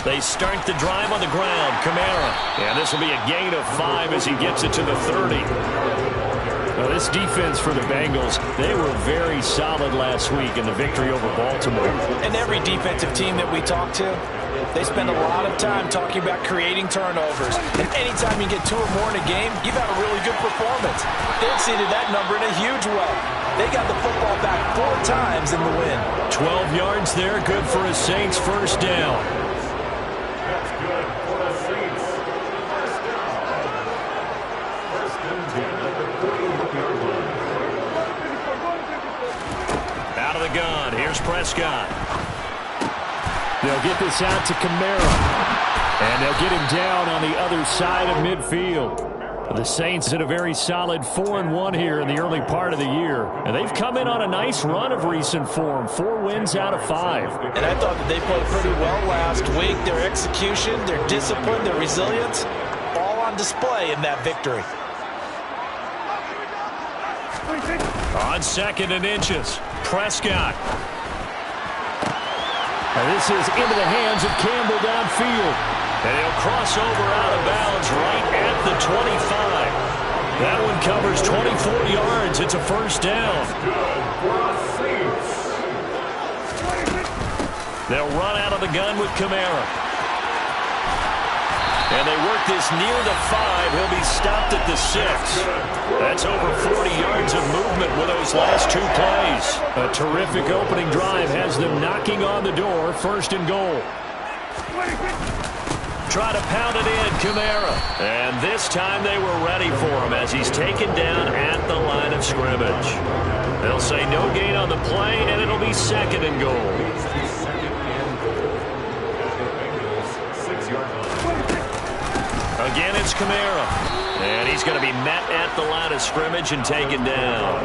They start the drive on the ground. Kamara. And this will be a gain of 5 as he gets it to the 30. Now, this defense for the Bengals, they were very solid last week in the victory over Baltimore. And every defensive team that we talk to, they spend a lot of time talking about creating turnovers. And anytime you get 2 or more in a game, you've had a really good performance. They exceeded that number in a huge way. They got the football back 4 times in the win. 12 yards there, good for a Saints first down. Out of the gun, here's Prescott. They'll get this out to Kamara. And they'll get him down on the other side of midfield. The Saints had a very solid 4-1 here in the early part of the year. And they've come in on a nice run of recent form. 4 wins out of 5. And I thought that they played pretty well last week. Their execution, their discipline, their resilience, all on display in that victory. On 2nd and inches, Prescott. And this is into the hands of Campbell downfield. And he'll cross over out of bounds right at the 25. That one covers 24 yards. It's a first down. They'll run out of the gun with Kamara. And they work this near the 5. He'll be stopped at the 6. That's over 40 yards of movement with those last 2 plays. A terrific opening drive has them knocking on the door. 1st and goal. Try to pound it in, Kamara. And this time they were ready for him as he's taken down at the line of scrimmage. They'll say no gain on the play, and it'll be 2nd and goal. Again, it's Kamara. And he's going to be met at the line of scrimmage and taken down.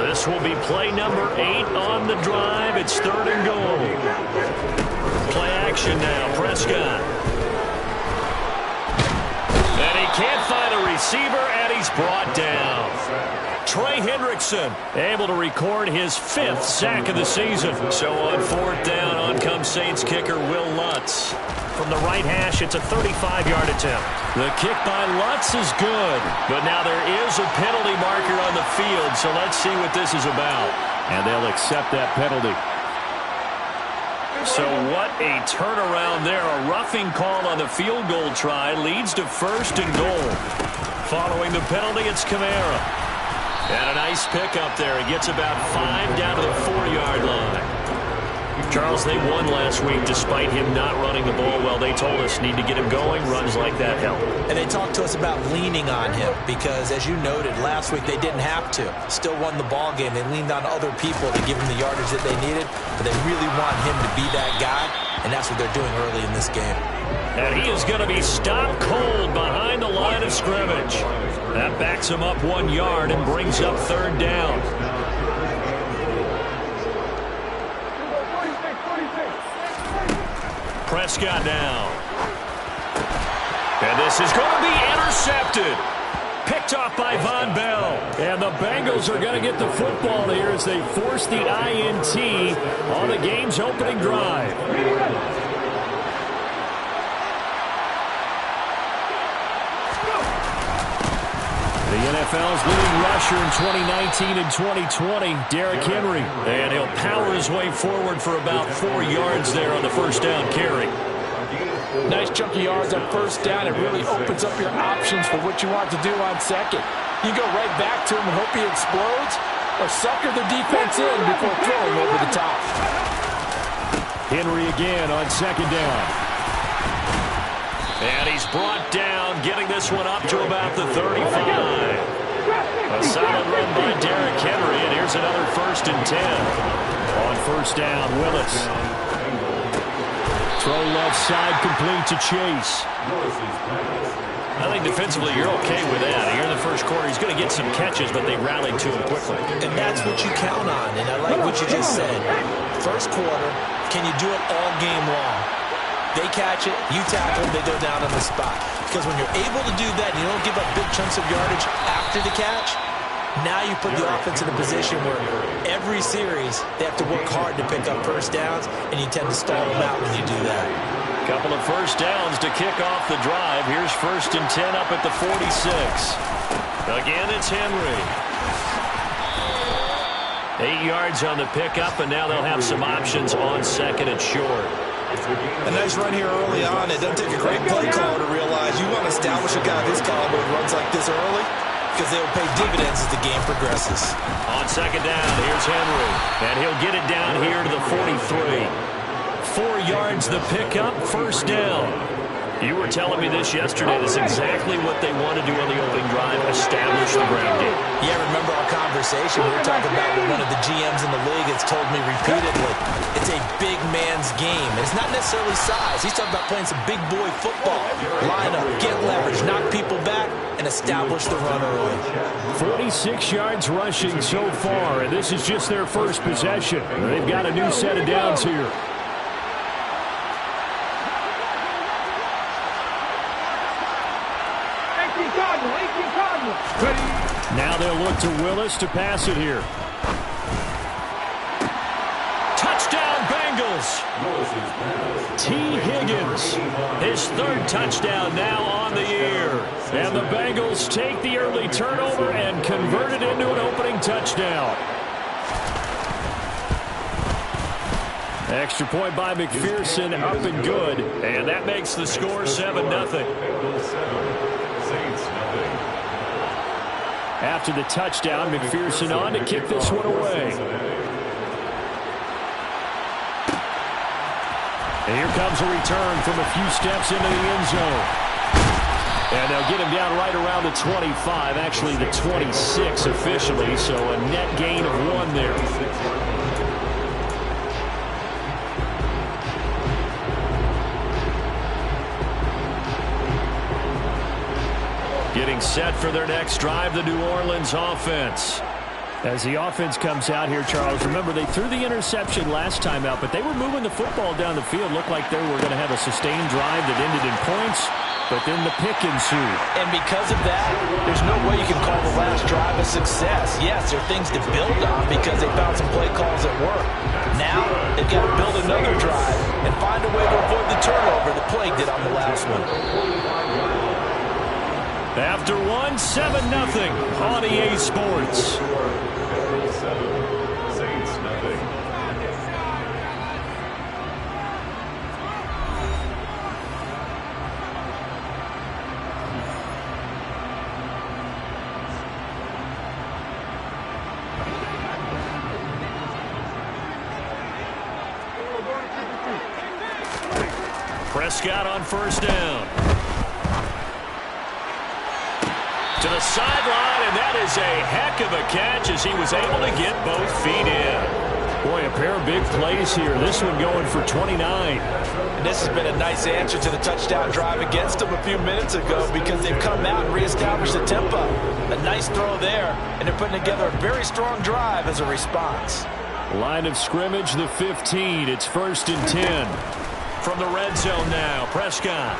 This will be play number 8 on the drive. It's 3rd and goal. Play action now, Prescott. And he can't find a receiver, and he's brought down. Trey Hendrickson able to record his 5th sack of the season. So on 4th down, on comes Saints kicker Will Lutz. From the right hash, it's a 35-yard attempt. The kick by Lutz is good, but now there is a penalty marker on the field, so let's see what this is about. And they'll accept that penalty. So what a turnaround there. A roughing call on the field goal try leads to 1st and goal. Following the penalty, it's Kamara. And a nice pickup there. He gets about 5 down to the 4-yard line. Charles, they won last week despite him not running the ball well. They told us need to get him going. Runs like that help. And they talked to us about leaning on him because, as you noted, last week they didn't have to. Still won the ball game. They leaned on other people to give him the yardage that they needed, but they really want him to be that guy, and that's what they're doing early in this game. And he is going to be stopped cold behind the line of scrimmage. That backs him up 1 yard and brings up 3rd down. Prescott now. And this is going to be intercepted. Picked off by Von Bell. And the Bengals are going to get the football here as they force the INT on the game's opening drive. The NFL's leading rusher in 2019 and 2020, Derrick Henry. And he'll power his way forward for about 4 yards there on the first down carry. Nice chunky yards on 1st down. It really opens up your options for what you want to do on 2nd. You go right back to him and hope he explodes, or sucker the defense in before throwing over the top. Henry again on 2nd down. And he's brought down, getting this one up to about the 35. A solid run by Derrick Henry, and here's another 1st and 10. On 1st down, Willis. Throw left side complete to Chase. I think defensively you're okay with that. Here in the first quarter, he's going to get some catches, but they rallied to him quickly. And that's what you count on, and I like what you just said. First quarter, can you do it all game long? They catch it, you tackle them, they go down on the spot. Because when you're able to do that and you don't give up big chunks of yardage after the catch, now you put the offense in a position where every series they have to work hard to pick up first downs, and you tend to stall them out when you do that. Couple of first downs to kick off the drive. Here's 1st and 10 up at the 46. Again, it's Henry. 8 yards on the pickup, and now they'll have some options on 2nd and short. A nice run here early on. It doesn't take a great play caller to realize you want to establish a guy this caliber who runs like this early, because they will pay dividends as the game progresses. On 2nd down, here's Henry, and he'll get it down here to the 43. 4 yards the pickup, 1st down. You were telling me this yesterday. That's exactly what they want to do on the opening drive, establish the ground game. Yeah, remember our conversation? We were talking about what one of the GMs in the league has told me repeatedly. It's a big man's game. And it's not necessarily size. He's talking about playing some big boy football. Line up, get leverage, knock people back, and establish the run early. 46 yards rushing so far, and this is just their first possession. They've got a new set of downs here. Now they'll look to Willis to pass it here. Touchdown, Bengals! T. Higgins. His 3rd touchdown now on the year. And the Bengals take the early turnover and convert it into an opening touchdown. Extra point by McPherson, up and good. And that makes the score 7-0. After the touchdown, McPherson on to kick this one away. And here comes a return from a few steps into the end zone. And they'll get him down right around the 25, actually the 26 officially, so a net gain of 1 there. Getting set for their next drive, the New Orleans offense. As the offense comes out here, Charles, remember they threw the interception last time out, but they were moving the football down the field. Looked like they were going to have a sustained drive that ended in points, but then the pick ensued. And because of that, there's no way you can call the last drive a success. Yes, there are things to build on because they found some play calls that work. Now, they've got to build another drive and find a way to avoid the turnover the play did on the last one. After 1, 7-0 on EA Sports. Prescott on 1st down. To the sideline, and that is a heck of a catch as he was able to get both feet in. Boy, a pair of big plays here. This one going for 29. And this has been a nice answer to the touchdown drive against them a few minutes ago because they've come out and reestablished the tempo. A nice throw there, and they're putting together a very strong drive as a response. Line of scrimmage, the 15. It's 1st and 10. From the red zone now, Prescott.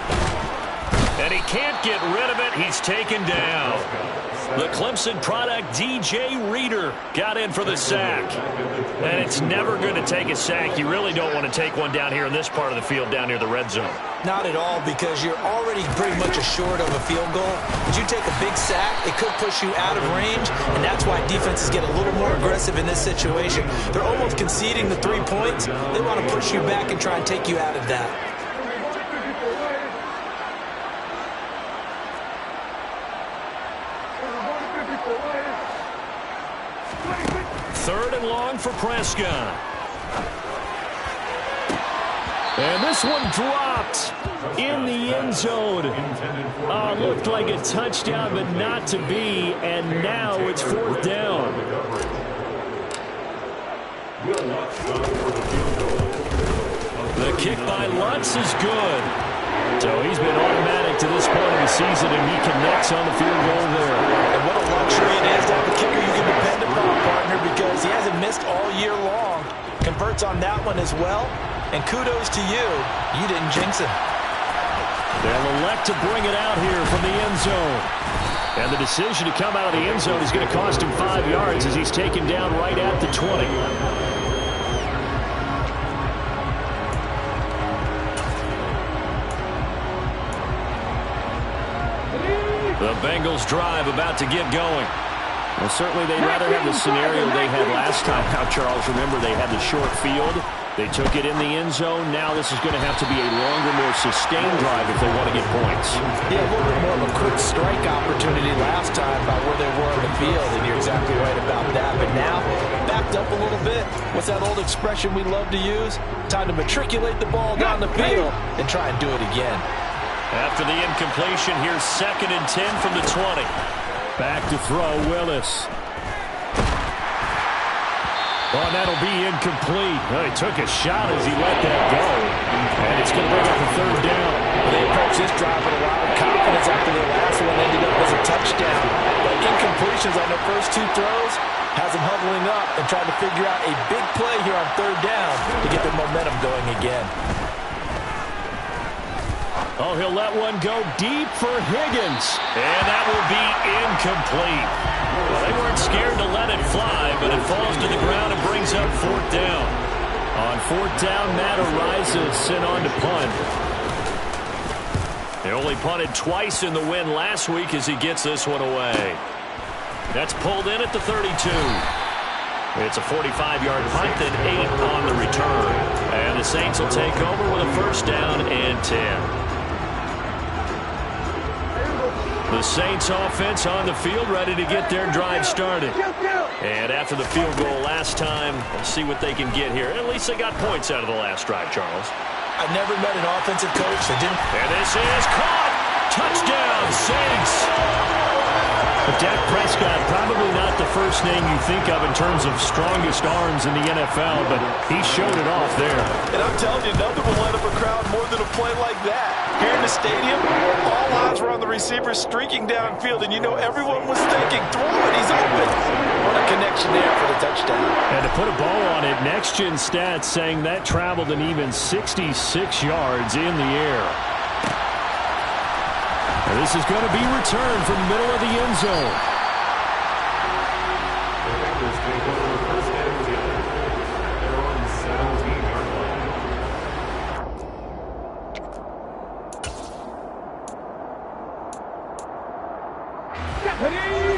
And he can't get rid of it. He's taken down. The Clemson product, DJ Reader, got in for the sack. And it's never going to take a sack. You really don't want to take one down here in this part of the field, down near the red zone. Not at all, because you're already pretty much assured of a field goal. But you take a big sack, it could push you out of range, and that's why defenses get a little more aggressive in this situation. They're almost conceding the 3 points. They want to push you back and try and take you out of that. Third and long for Prescott. And this one dropped in the end zone. Looked like a touchdown, but not to be. And now it's 4th down. The kick by Lutz is good. So he's been automatic to this point of the season, and he connects on the field goal there. And what a luxury it is to have a kicker you can depend upon, partner, because he hasn't missed all year long. Converts on that one as well. And kudos to you. You didn't jinx him. They'll elect to bring it out here from the end zone. And the decision to come out of the end zone is going to cost him 5 yards as he's taken down right at the 20. The Bengals drive about to get going. Well, certainly they'd rather have the scenario they had last time. Now, Charles, remember they had the short field. They took it in the end zone. Now this is going to have to be a longer, more sustained drive if they want to get points. Yeah, a little bit more of a quick strike opportunity last time by where they were on the field, and you're exactly right about that. But now, backed up a little bit. What's that old expression we love to use? Time to matriculate the ball down the field and try and do it again. After the incompletion, here's 2nd and 10 from the 20. Back to throw, Willis. Oh, that'll be incomplete. Oh, he took a shot as he let that go. And it's going to bring up a 3rd down. They approached this drive with a lot of confidence after their last one ended up as a touchdown. But incompletions on their first 2 throws has them huddling up and trying to figure out a big play here on 3rd down to get their momentum going again. Oh, he'll let one go deep for Higgins. And that will be incomplete. Well, they weren't scared to let it fly, but it falls to the ground and brings up 4th down. On 4th down, Matt Ariza sent on to punt. They only punted twice in the win last week as he gets this one away. That's pulled in at the 32. It's a 45-yard punt and 8 on the return. And the Saints will take over with a 1st down and 10. The Saints offense on the field ready to get their drive started. And after the field goal last time, we'll see what they can get here. At least they got points out of the last drive, Charles. I've never met an offensive coach that didn't. And this is caught. Touchdown, Saints. But Dak Prescott, probably not the first name you think of in terms of strongest arms in the NFL, but he showed it off there. And I'm telling you, nothing will light up a crowd more than a play like that. Here in the stadium, all eyes were on the receiver streaking downfield, and you know everyone was thinking, throw it, he's open. What a connection there for the touchdown. And to put a bow on it, Next Gen Stats saying that traveled an even 66 yards in the air. And this is going to be returned from the middle of the end zone.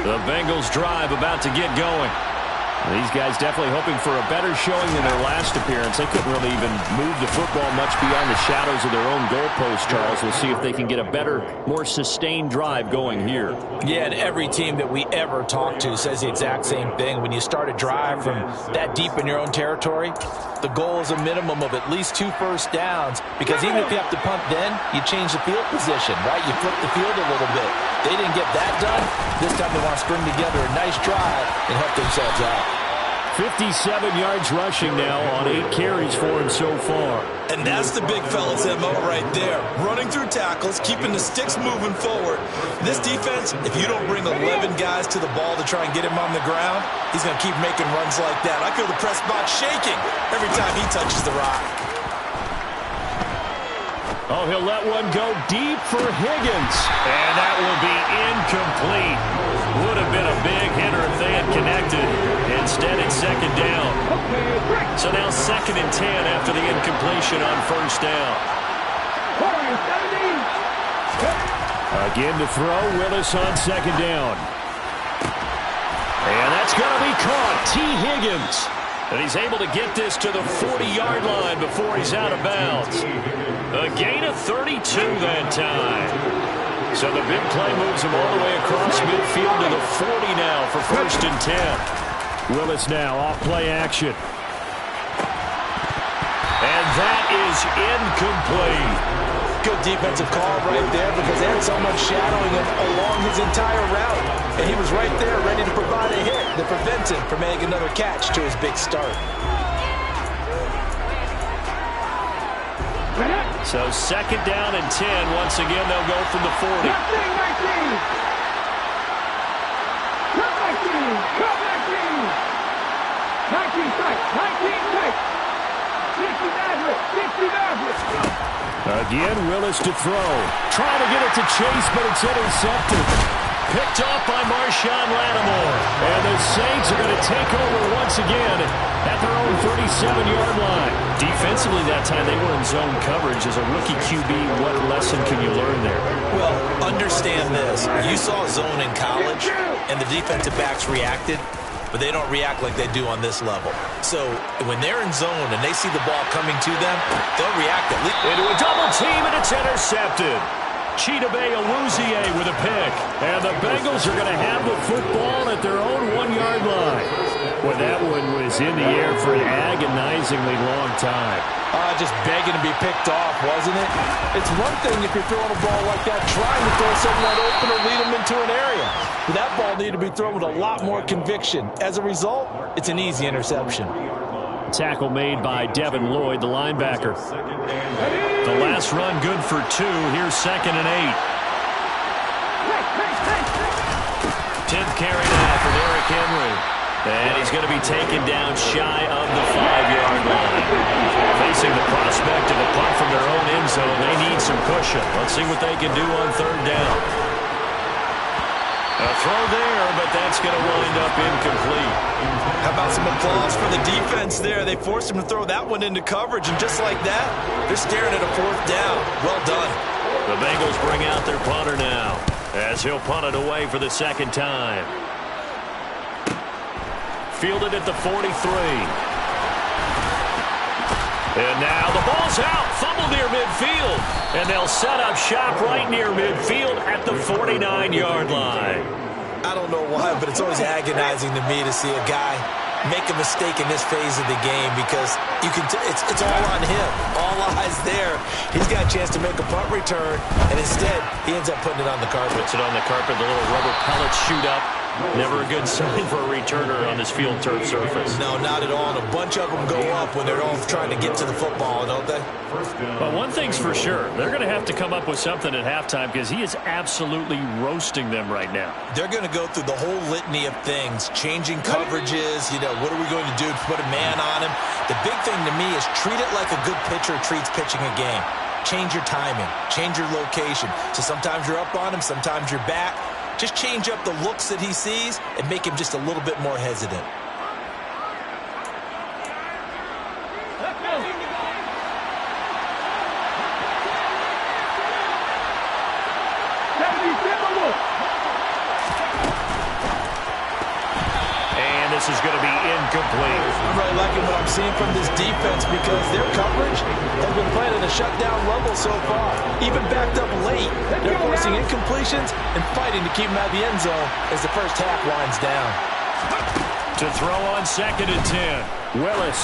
The Bengals drive about to get going. These guys definitely hoping for a better showing than their last appearance. They couldn't really even move the football much beyond the shadows of their own goalpost, Charles. We'll see if they can get a better, more sustained drive going here. Yeah, and every team that we ever talk to says the exact same thing. When you start a drive from that deep in your own territory, the goal is a minimum of at least 2 first downs, because even if you have to punt then, you change the field position, right? You flip the field a little bit. They didn't get that done. This time they want to string together a nice drive and help themselves out. 57 yards rushing now on 8 carries for him so far. And that's the big fella's MO right there. Running through tackles, keeping the sticks moving forward. This defense, if you don't bring 11 guys to the ball to try and get him on the ground, he's going to keep making runs like that. I feel the press box shaking every time he touches the rock. Oh, he'll let one go deep for Higgins. And that will be incomplete. Would have been a big hitter if they had connected. Instead, it's 2nd down. So now 2nd and 10 after the incompletion on 1st down. Again to throw, Willis on 2nd down. And that's going to be caught. T. Higgins. And he's able to get this to the 40-yard line before he's out of bounds. A gain of 32 that time. So the big play moves him all the way across midfield to the 40 now for 1st and 10. Willis now off play action. And that is incomplete. Good defensive call right there, because they had so much shadowing him along his entire route. And he was right there ready to provide a hit that prevents him from making another catch to his big start. So 2nd down and 10. Once again, they'll go from the 40. Again, Willis to throw. Trying to get it to Chase, but it's intercepted. Picked off by Marshawn Lattimore. And the Saints are going to take over once again at their own 37-yard line. Defensively that time, they were in zone coverage. As a rookie QB, what lesson can you learn there? Well, understand this. You saw zone in college, and the defensive backs reacted, but they don't react like they do on this level. So when they're in zone and they see the ball coming to them, they'll react at least. Into a double team, and it's intercepted. Chidobe Awuzie with a pick. And the Bengals are going to have the football at their own 1-yard line. Well, that one was in the air for an agonizingly long time. Just begging to be picked off, wasn't it? It's one thing if you're throwing a ball like that, trying to throw someone open or lead them into an area. But that ball needed to be thrown with a lot more conviction. As a result, it's an easy interception. Tackle made by Devin Lloyd, the linebacker. The last run good for 2. Here's 2nd and 8. 10th carry now for Derrick Henry. And he's going to be taken down shy of the 5-yard line. Facing the prospect of a punt from their own end zone, they need some cushion. Let's see what they can do on 3rd down. A throw there, but that's going to wind up incomplete. How about some applause for the defense there? They forced him to throw that one into coverage, and just like that, they're staring at a 4th down. Well done. The Bengals bring out their punter now, as he'll punt it away for the 2nd time. Fielded at the 43. And now the ball's out. Fumble near midfield. And they'll set up shop right near midfield at the 49-yard line. I don't know why, but it's always agonizing to me to see a guy make a mistake in this phase of the game because you can. It's all on him. All eyes there. He's got a chance to make a punt return, and instead he ends up putting it on the carpet. Puts it on the carpet. The little rubber pellets shoot up. Never a good sign for a returner on this field turf surface. No, not at all. And a bunch of them go up when they're all trying to get to the football, don't they? But one thing's for sure. They're going to have to come up with something at halftime because he is absolutely roasting them right now. They're going to go through the whole litany of things, changing coverages. What are we going to do to put a man on him? The big thing to me is treat it like a good pitcher treats pitching a game. Change your timing. Change your location. So sometimes you're up on him, sometimes you're back. Just change up the looks that he sees and make him just a little bit more hesitant. And this is going to be incomplete. I'm really liking what I'm seeing from this defense because their coverage has been playing at a shutdown level so far. Even backed up late, they're forcing incompletions and fighting to keep them out of the end zone as the first half winds down. To throw on 2nd and 10. Willis.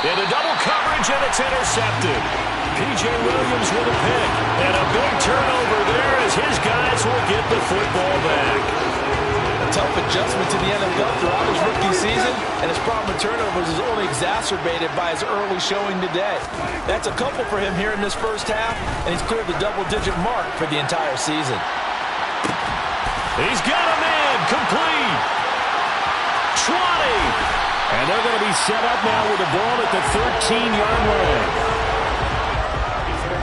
Into double coverage, and it's intercepted. P.J. Williams with a pick. And a big turnover there as his guys will get the football back. A tough adjustment to the NFL throughout his rookie season, and his problem with turnovers is only exacerbated by his early showing today. That's a couple for him here in this first half, and he's cleared the double-digit mark for the entire season. He's got a man, complete. 20. And they're going to be set up now with the ball at the 13-yard line.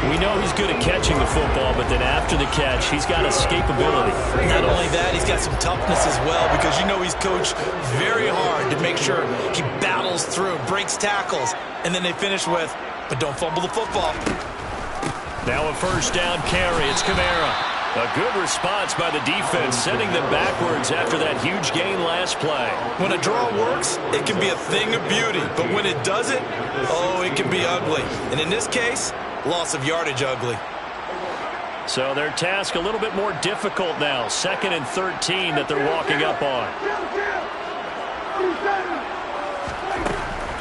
We know he's good at catching the football, but then after the catch, he's got escapability. Not only that, he's got some toughness as well because he's coached very hard to make sure he battles through, breaks tackles, and then they finish with, but don't fumble the football. Now a 1st down carry. It's Kamara. A good response by the defense, sending them backwards after that huge gain last play. When a draw works, it can be a thing of beauty, but when it doesn't, it can be ugly. And in this case, loss of yardage ugly. So their task a little bit more difficult now. 2nd and 13 that they're walking up on.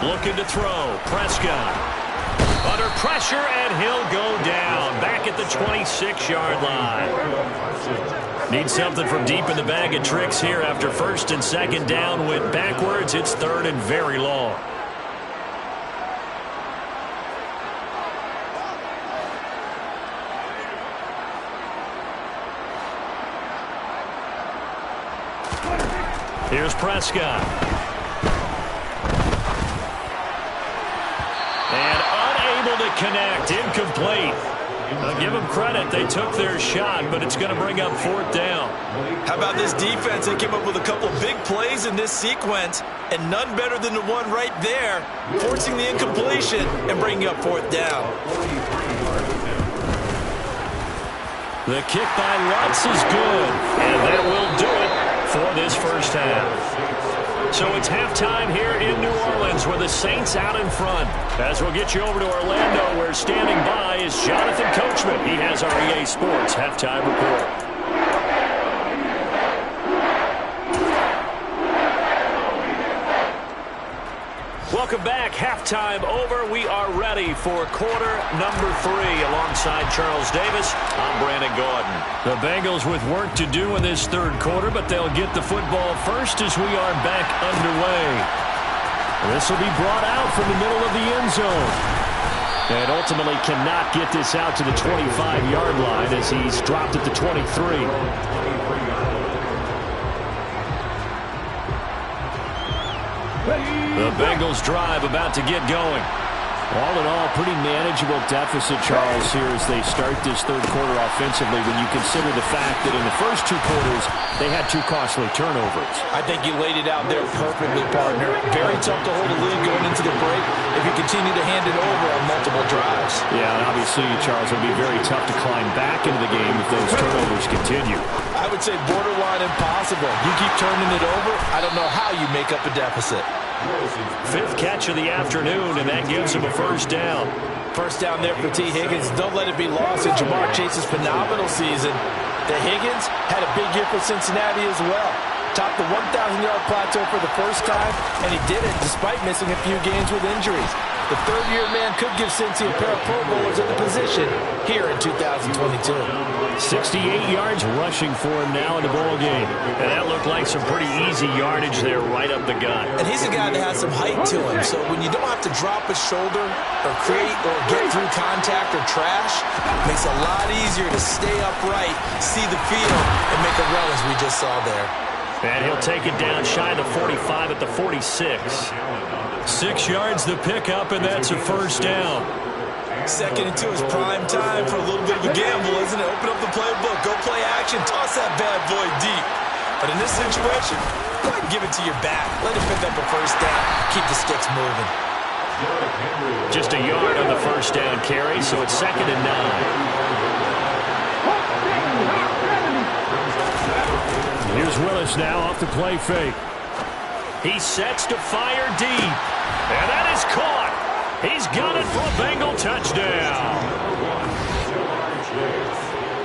Looking to throw. Prescott. Under pressure, and he'll go down. Back at the 26-yard line. Need something from deep in the bag of tricks here after 1st and 2nd down. Went backwards. It's 3rd and very long. Here's Prescott. And unable to connect. Incomplete. I'll give them credit. They took their shot, but it's going to bring up 4th down. How about this defense? They came up with a couple of big plays in this sequence, and none better than the one right there, forcing the incompletion and bringing up 4th down. The kick by Lutz is good, and that will do it for this first half. So it's halftime here in New Orleans with the Saints out in front. As we'll get you over to Orlando, where standing by is Jonathan Coachman. He has our EA Sports halftime report. Welcome back. Halftime over. We are ready for quarter number 3. Alongside Charles Davis, I'm Brandon Gaudin. The Bengals with work to do in this third quarter, but they'll get the football first as we are back underway. This will be brought out from the middle of the end zone. And ultimately cannot get this out to the 25-yard line as he's dropped at the 23. The Bengals drive about to get going. All in all, pretty manageable deficit, Charles, here as they start this third quarter offensively when you consider the fact that in the first 2 quarters, they had 2 costly turnovers. I think you laid it out there perfectly, partner. Very tough to hold a lead going into the break if you continue to hand it over on multiple drives. Yeah, and obviously, Charles, it would be very tough to climb back into the game if those turnovers continue. I would say borderline impossible. You keep turning it over, I don't know how you make up a deficit. 5th catch of the afternoon, and that gives him a first down. First down there for T. Higgins. Don't let it be lost in Jamar Chase's phenomenal season. The Higgins had a big year for Cincinnati as well. Topped the 1,000-yard plateau for the first time, and he did it despite missing a few games with injuries. The third-year man could give Cincy a pair of Pro Bowlers at the position here in 2022. 68 yards rushing for him now in the ball game. And that looked like some pretty easy yardage there right up the gut. And he's a guy that has some height to him, so when you don't have to drop a shoulder or create or get through contact or trash, it makes it a lot easier to stay upright, see the field, and make a run as we just saw there. And he'll take it down shy of the 45 at the 46. 6 yards the pickup, and that's a first down. 2nd and 2 is prime time for a little bit of a gamble, isn't it? Open up the playbook, go play action, toss that bad boy deep. But in this situation, go ahead and give it to your back. Let him pick up a first down. Keep the sticks moving. Just a yard on the first down carry, so it's 2nd and 9. Here's Willis now off the play fake. He sets to fire deep, and that is caught. He's got it for a Bengal touchdown.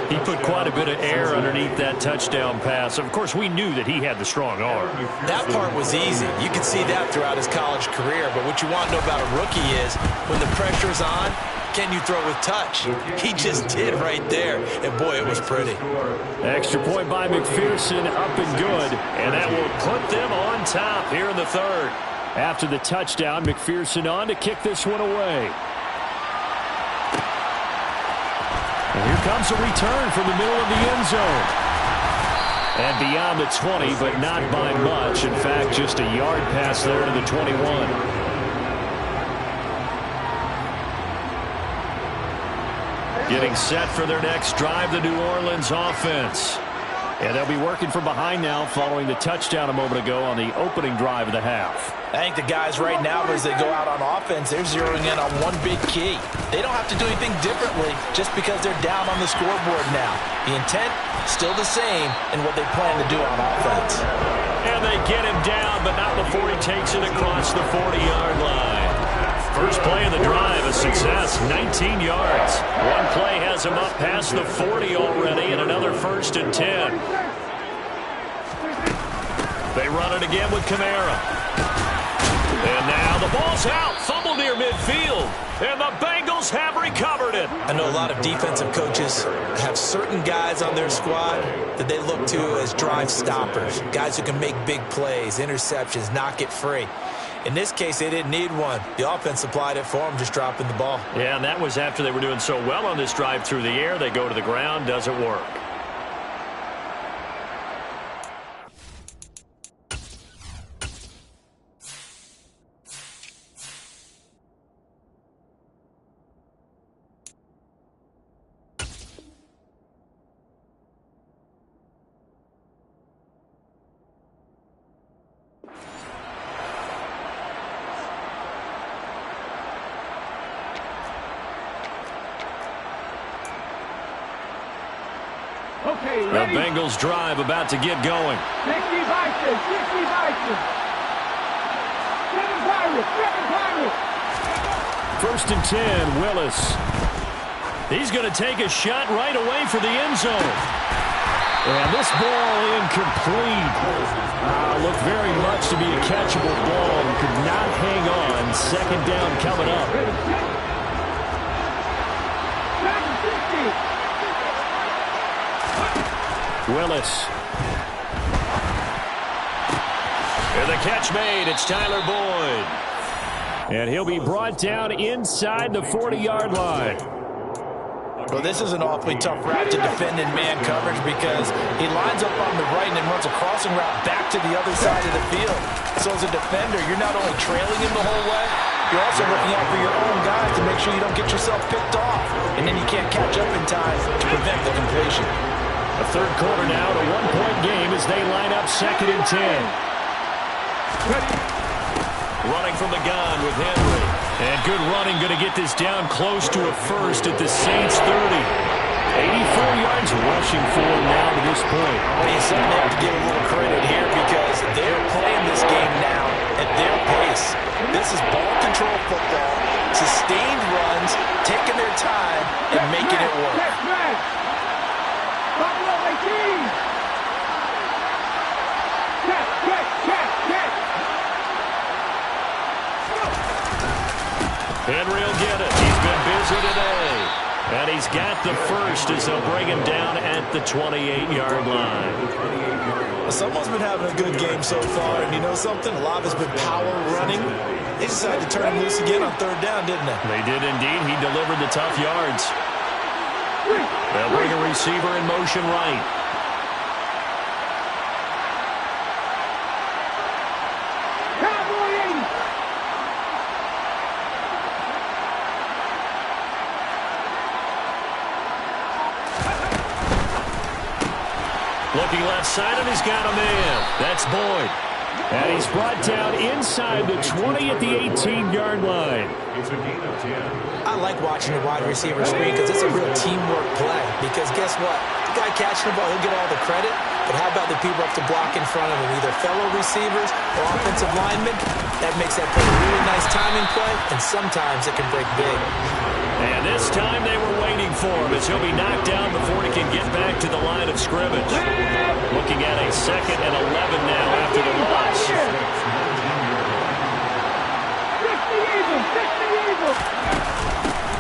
He put quite a bit of air underneath that touchdown pass. Of course, we knew that he had the strong arm. That part was easy. You could see that throughout his college career. But what you want to know about a rookie is when the pressure's on, can you throw with touch? He just did right there. And, boy, it was pretty. Extra point by McPherson, up and good. And that will put them on top here in the third. After the touchdown, McPherson on to kick this one away. And here comes a return from the middle of the end zone. And beyond the 20, but not by much. In fact, just a yard pass there to the 21. Getting set for their next drive, the New Orleans offense. And they'll be working from behind now following the touchdown a moment ago on the opening drive of the half. I think the guys right now, as they go out on offense, they're zeroing in on one big key. They don't have to do anything differently just because they're down on the scoreboard now. The intent, still the same in what they plan to do on offense. And they get him down, but not before he takes it across the 40-yard line. First play of the drive, a success, 19 yards. One play has him up past the 40 already, and another 1st and 10. They run it again with Kamara. And now the ball's out, fumble near midfield, and the Bengals have recovered it. I know a lot of defensive coaches have certain guys on their squad that they look to as drive stoppers, guys who can make big plays, interceptions, knock it free. In this case, they didn't need one. The offense supplied it for them, just dropping the ball. Yeah, and that was after they were doing so well on this drive through the air. They go to the ground, doesn't work. The Bengals drive about to get going. 60 Vikings, 60 Vikings. 7 Pirates, 7 Pirates. First and 10, Willis. He's going to take a shot right away for the end zone. And this ball incomplete. Looked very much to be a catchable ball and could not hang on. Second down coming up. Willis. And the catch made. It's Tyler Boyd. And he'll be brought down inside the 40-yard line. Well, this is an awfully tough route to defend in man coverage because he lines up on the right and then runs a crossing route back to the other side of the field. So as a defender, you're not only trailing him the whole way, you're also looking out for your own guys to make sure you don't get yourself picked off. And then you can't catch up in time to prevent the completion. A third quarter now, a one-point game as they line up second and 10. Running from the gun with Henry. And good running, going to get this down close to a first at the Saints 30. 84 yards rushing for him now to this point. Well, you certainly have to give a little credit here because they're playing this game now at their pace. This is ball control football, sustained runs, taking their time, and making it work. Henry will get it. He's been busy today. And he's got the first as they'll bring him down at the 28-yard line. Someone's been having a good game so far, and you know something? A lot of it's been power running. They decided to turn him loose again on third down, didn't they? They did indeed. He delivered the tough yards. They'll bring a receiver in motion right. Looking left side, and he's got a man. That's Boyd. And he's brought down inside the 20 at the 18-yard line. I like watching the wide receiver screen because it's a real teamwork play. Because guess what? The guy catching the ball, he'll get all the credit. But how about the people up to block in front of him, either fellow receivers or offensive linemen? That makes that play a really nice timing play, and sometimes it can break big. And this time they were waiting for him as he'll be knocked down before he can get back to the line of scrimmage. Looking at a 2nd and 11 now after the loss.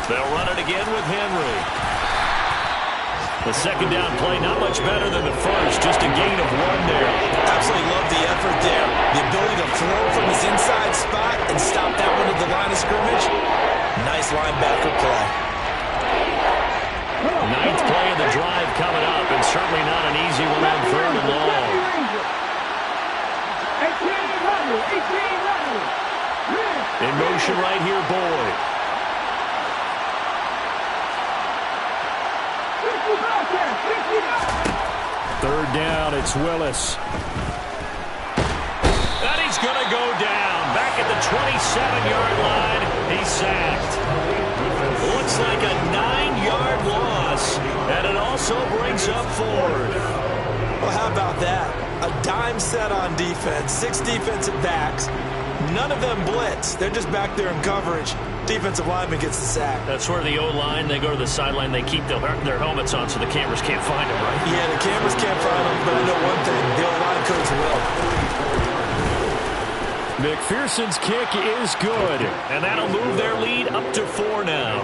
They'll run it again with Henry. The second down play, not much better than the first, just a gain of 1 there. Absolutely love the effort there. The ability to throw from his inside spot and stop that one at the line of scrimmage. Nice linebacker play. 9th play of the drive coming up, and certainly not an easy one on 3rd and long. In motion right here, Boyd. Third down, it's Willis. And he's going to go down. Back at the 27-yard line, he's sacked. Looks like a 9-yard loss, and it also brings up 4th. Well, how about that? A dime set on defense, 6 defensive backs. None of them blitz. They're just back there in coverage. Defensive lineman gets the sack. That's where the O-line, they go to the sideline, they keep their helmets on so the cameras can't find them, right? Yeah, the cameras can't find them, but I know one thing. The O-line coach will. McPherson's kick is good. And that'll move their lead up to 4 now.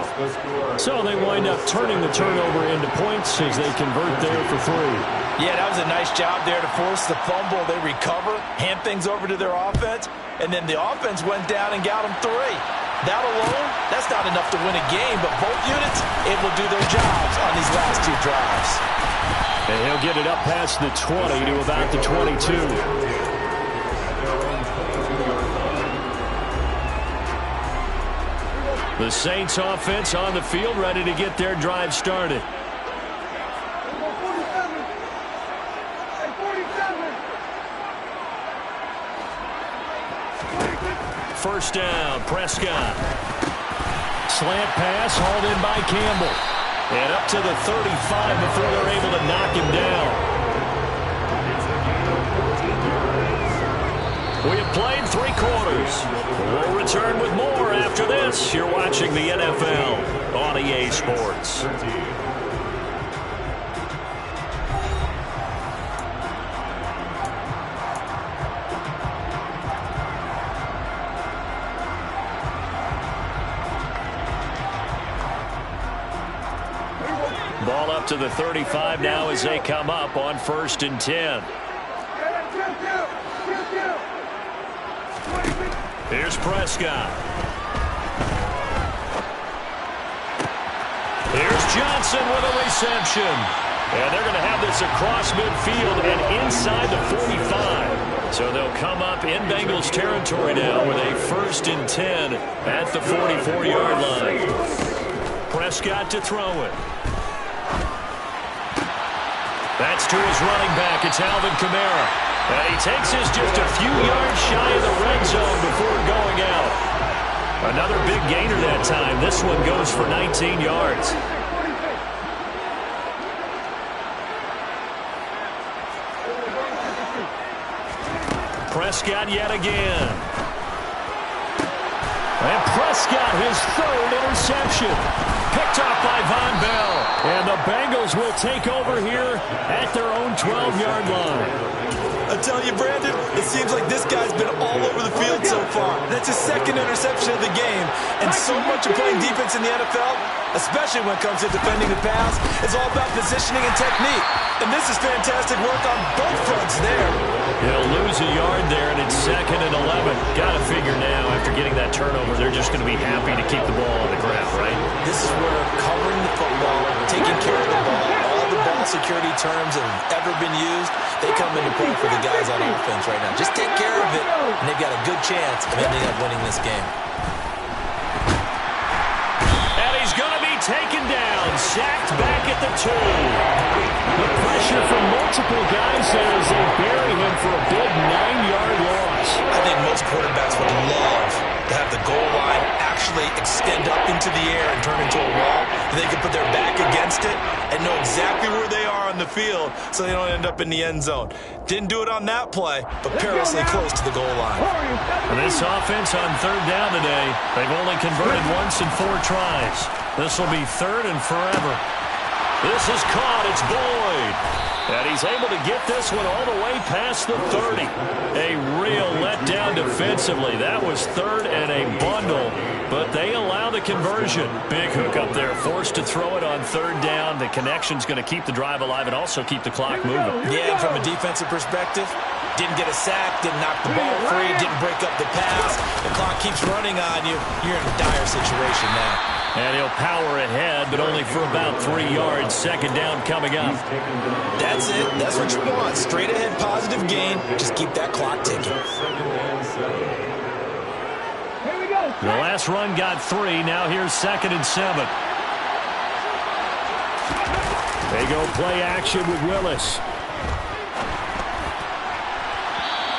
So they wind up turning the turnover into points as they convert there for 3. Yeah, that was a nice job there to force the fumble. They recover, hand things over to their offense, and then the offense went down and got them 3. That alone, that's not enough to win a game, but both units able to do their jobs on these last 2 drives. And he'll get it up past the 20 to about the 22. The Saints offense on the field, ready to get their drive started. First down, Prescott. Slant pass hauled in by Campbell. And up to the 35 before they're able to knock him down. We have played 3 quarters. We'll return with more after this. You're watching the NFL on EA Sports. Ball up to the 35 now as they come up on 1st and 10. Here's Prescott. Here's Johnson with a reception. And they're going to have this across midfield and inside the 45. So they'll come up in Bengals territory now with a 1st and 10 at the 44-yard line. Prescott to throw it. That's to his running back. It's Alvin Kamara. And he takes us just a few yards shy of the red zone before going out. Another big gainer that time. This one goes for 19 yards. Prescott yet again. And Prescott, his 3rd interception. Picked off by Von Bell. And the Bengals will take over here at their own 12-yard line. I tell you, Brandon, it seems like this guy's been all over the field so far. That's his 2nd interception of the game. And so much of playing defense in the NFL, especially when it comes to defending the pass, is all about positioning and technique. And this is fantastic work on both fronts there. He'll lose a yard there, and it's 2nd and 11. Got to figure now, after getting that turnover, they're just going to be happy to keep the ball on the ground, right? This is where covering the football, taking care of the ball, all the ball security terms that have ever been used, they come into play for the guys on offense right now. Just take care of it, and they've got a good chance of ending up winning this game. And he's going to be taken down, sacked back at the 2. The pressure from multiple guys there as they bury him for a big 9-yard loss. I think most quarterbacks would love to have the goal line actually extend up into the air and turn into a wall. They can put their back against it and know exactly where they are on the field so they don't end up in the end zone. Didn't do it on that play, but perilously close to the goal line. And this offense on 3rd down today, they've only converted once in 4 tries. This will be 3rd and forever. This is caught. It's Boyd. And he's able to get this one all the way past the 30. A real letdown defensively. That was 3rd and a bundle, but they allow the conversion. Big hook up there, forced to throw it on 3rd down. The connection's going to keep the drive alive and also keep the clock moving. Yeah, and from a defensive perspective, didn't get a sack, didn't knock the ball free, didn't break up the pass. The clock keeps running on you. You're in a dire situation now. And he'll power ahead, but only for about 3 yards. 2nd down coming up. That's it. That's what you want. Straight ahead, positive gain. Just keep that clock ticking. Here we go. The last run got 3. Now here's 2nd and 7. They go play action with Willis.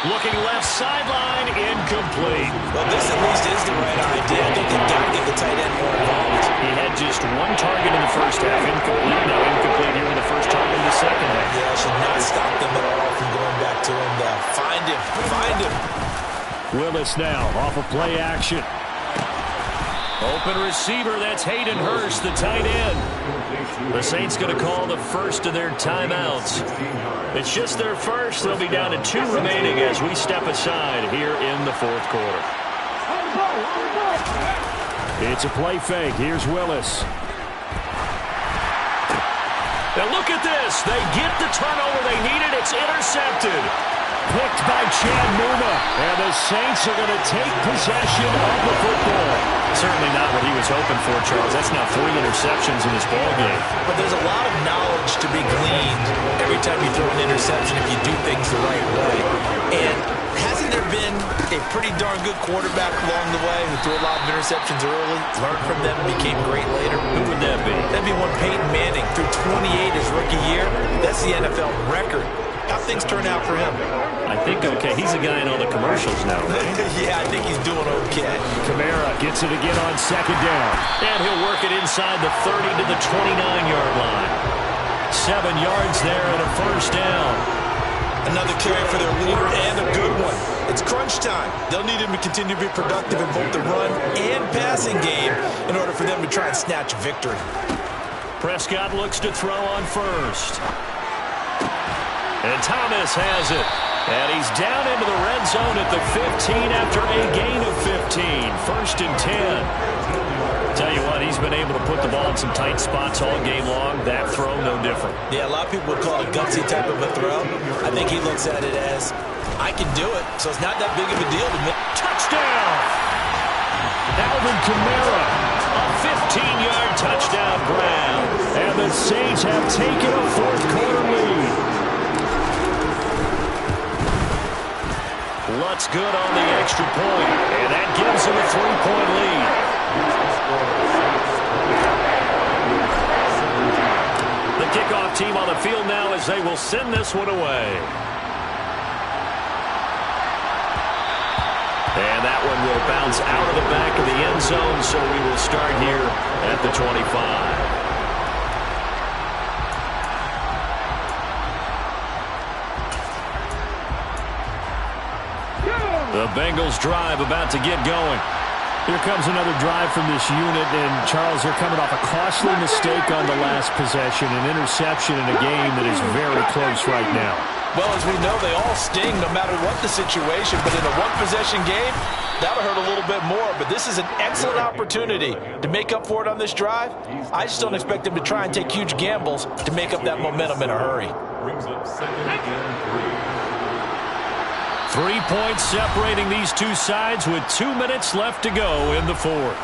Looking left sideline, incomplete. Well, this at least is the right idea. I think they've got to get the tight end more involved. He had just 1 target in the first half. Incomplete. Now incomplete here in the first target in the second half. Yeah, should not stop them at all from going back to him. Find him. Find him. Willis now off of play action. Open receiver, that's Hayden Hurst, the tight end. The Saints going to call the first of their timeouts. It's just their first. They'll be down to 2 remaining as we step aside here in the 4th quarter. It's a play fake. Here's Willis. Now look at this. They get the turnover they needed. It's intercepted. Picked by Chad Muma. And the Saints are going to take possession of the football. Certainly not what he was hoping for, Charles. That's now 3 interceptions in this ballgame. But there's a lot of knowledge to be gleaned every time you throw an interception if you do things the right way. And hasn't there been a pretty darn good quarterback along the way who threw a lot of interceptions early, learned from them, and became great later? Who would that be? That'd be one Peyton Manning. Threw 28 his rookie year. That's the NFL record. how things turn out for him. I think, okay, he's a guy in all the commercials now, right? Yeah, I think he's doing okay. Kamara gets it again on second down. And he'll work it inside the 30 to the 29-yard line. 7 yards there and a first down. Another carry for their leader and a good one. It's crunch time. They'll need him to continue to be productive in both the run and passing game in order for them to try and snatch a victory. Prescott looks to throw on first. And Thomas has it. And he's down into the red zone at the 15 after a gain of 15. First and 10. Tell you what, he's been able to put the ball in some tight spots all game long. That throw, no different. Yeah, a lot of people would call it a gutsy type of a throw. I think he looks at it as, I can do it, so it's not that big of a deal to me. Touchdown! Alvin Kamara, a 15-yard touchdown grab. And the Saints have taken a fourth-quarter lead. Lutz good on the extra point, and that gives him a 3-point lead. The kickoff team on the field now as they will send this one away. And that one will bounce out of the back of the end zone, so we will start here at the 25. The Bengals drive about to get going. Here comes another drive from this unit, and Charles, they're coming off a costly mistake on the last possession, an interception in a game that is very close right now. Well, as we know, they all sting no matter what the situation, but in a one-possession game, that'll hurt a little bit more, but this is an excellent opportunity to make up for it on this drive. I just don't expect them to try and take huge gambles to make up that momentum in a hurry. 3 points separating these two sides with 2 minutes left to go in the fourth.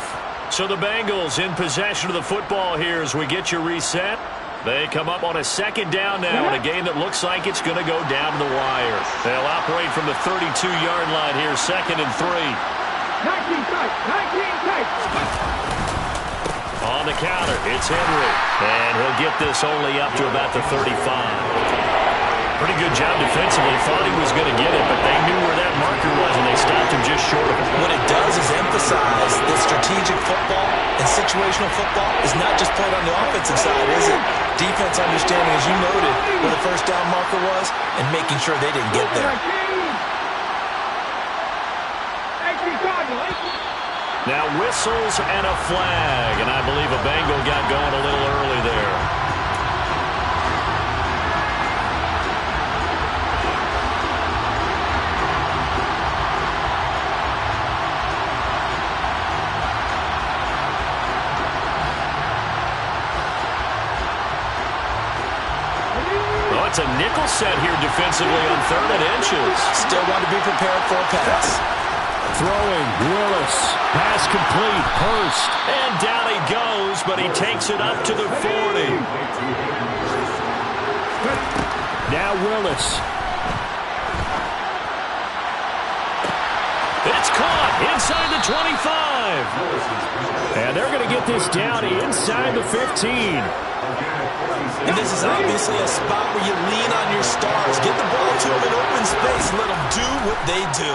So the Bengals in possession of the football here as we get you reset. They come up on a second down now in a game that looks like it's going to go down to the wire. They'll operate from the 32-yard line here, 2nd and 3. 19 tight. On the counter, it's Henry. And he'll get this only up to about the 35. Pretty good job defensively. Thought he was going to get it, but they knew where that marker was, and they stopped him just short of it. What it does is emphasize that strategic football and situational football is not just played on the offensive side, is it? Defense understanding, as you noted, where the first down marker was and making sure they didn't get there. Now whistles and a flag, and I believe a Bengal got going a little early there. It's a nickel set here defensively on 3rd and inches. Still want to be prepared for a pass. Throwing, Willis. Pass complete, Hurst. And down he goes, but he takes it up to the 40. Now Willis. It's caught inside the 25. And they're going to get this down inside the 15. And this is obviously a spot where you lean on your stars. Get the ball to them in open space and let them do what they do.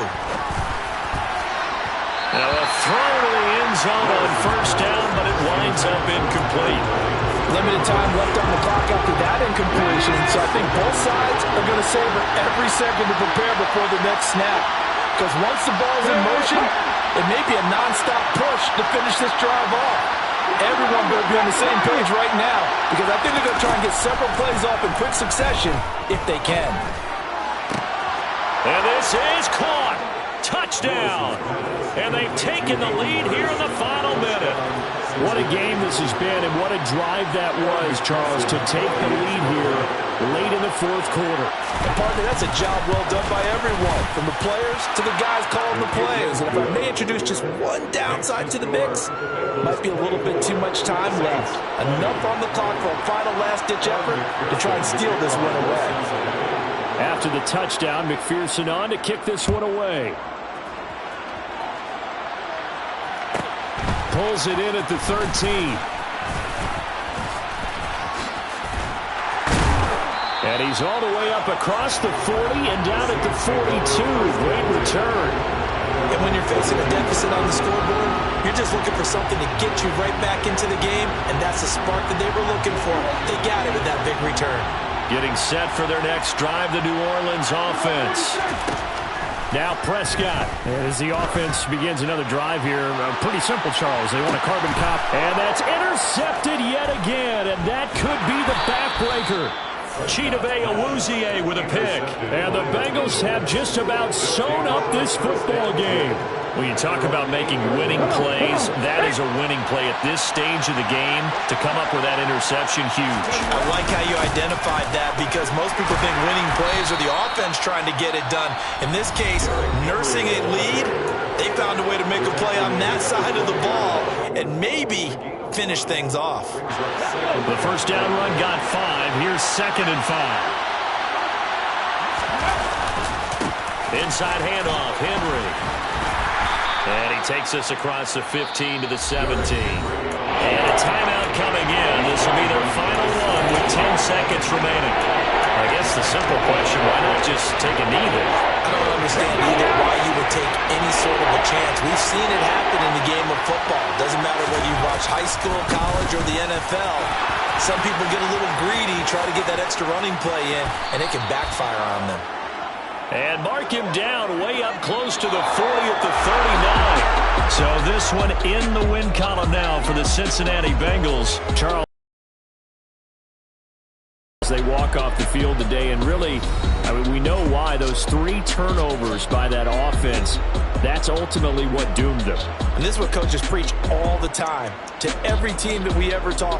Now a throw to the end zone on first down, but it winds up incomplete. Limited time left on the clock after that incompletion, so I think both sides are going to savor every second to prepare before the next snap. Because once the ball's in motion, it may be a nonstop push to finish this drive off. Everyone better be on the same page right now, because I think they're going to try and get several plays off in quick succession if they can. And this is caught. Touchdown. And they've taken the lead here in the final minute. What a game this has been, and what a drive that was, Charles, to take the lead here late in the fourth quarter. And partner, that's a job well done by everyone, from the players to the guys calling the plays. And if I may introduce just one downside to the mix, might be a little bit too much time left. Enough on the clock for a final last-ditch effort to try and steal this one away. After the touchdown, McPherson on to kick this one away. Pulls it in at the 13. And he's all the way up across the 40 and down at the 42. Great return. And when you're facing a deficit on the scoreboard, you're just looking for something to get you right back into the game, and that's the spark that they were looking for. They got it with that big return. Getting set for their next drive, the New Orleans offense. Now Prescott, as the offense begins another drive here. Pretty simple, Charles. They want a carbon cop, and that's intercepted yet again, and that could be the backbreaker. Chidobe Awuzie with a pick. And the Bengals have just about sewn up this football game. When you talk about making winning plays, that is a winning play at this stage of the game. To come up with that interception, huge. I like how you identified that, because most people think winning plays are the offense trying to get it done. In this case, nursing a lead, they found a way to make a play on that side of the ball and maybe finish things off. The first down run got 5. Here's 2nd and 5. Inside handoff, Henry. And he takes us across the 15 to the 17. And a timeout coming in. This will be their final one with 10 seconds remaining. I guess the simple question, why not just take a knee there? I don't understand either why you would take any sort of a chance. We've seen it happen in the game of football. Doesn't matter whether you watch high school, college, or the NFL. Some people get a little greedy, try to get that extra running play in, and it can backfire on them. And mark him down way up close to the 40 at the 39. So this one in the win column now for the Cincinnati Bengals. Charles, they walk off the field today, and really, I mean, we know why. Those 3 turnovers by that offense, that's ultimately what doomed them. And this is what coaches preach all the time to every team that we ever talk